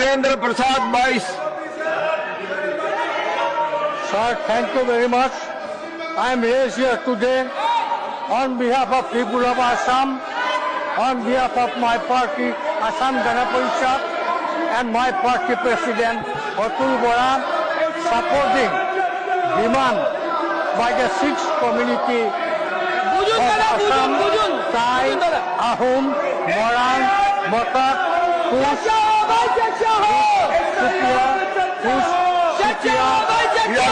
Virendra Prasad Bais. Sir, thank you very much. I am raised here today on behalf of people of Assam, on behalf of my party, Assam Gana Parishad, and my party president, Atul Bora, supporting demand by the sixth community of Assam, Thai, Ahom, Moran, Motak, Kush, Sutia, Kush, Sutia, Sutia,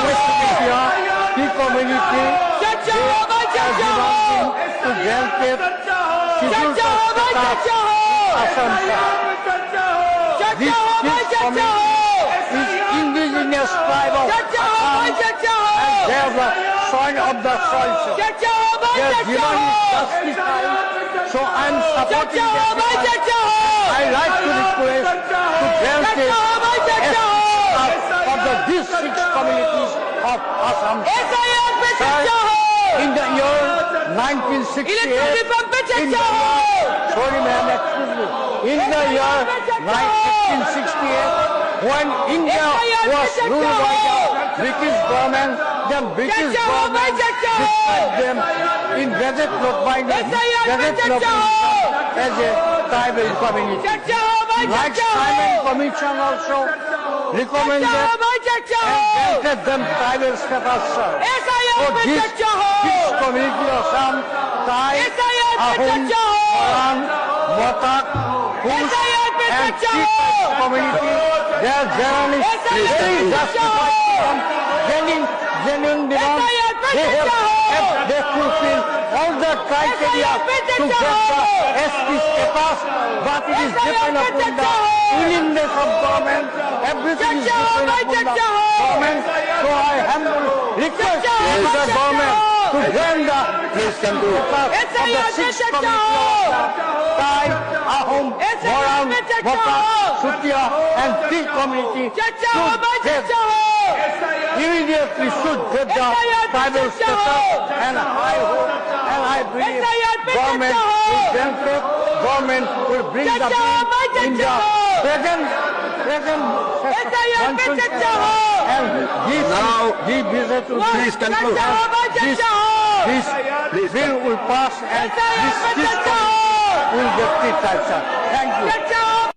Tea community, they are demanding to grant it scheduled caste Assam. This community is indigenous tribe of Assam and they are the soil of the soil. Their demand is justified, so I am supporting their demand. I like to request to grant it of these six communities of Assam. Sir, in the year 1968, sorry ma'am, excuse me. In the year 1968, when India was ruled by the British government, the British government described them in Gazette Note Binder, Gazette Note as a tribal community. Like Simon Commission also recommended and granted them tribal status, sir. So this community of Assam, Thai, Ahom, Moran, Motak, Kush, and Sikh community, their journey is very justified, genuine demand. They fulfill all the criteria to get the ST status, but it is dependent upon the willingness of government. Everything is dependent upon the government. So I humbly request the government to grant the status of the six communities of Thai, Ahom, Moran, Motak, Sutia, and Tea community immediately should get the tribal status, and I hope and I believe government will grant it. Government will bring the bill in the present and this visit will Please conclude. this bill will pass and this will get it, sir. Thank you.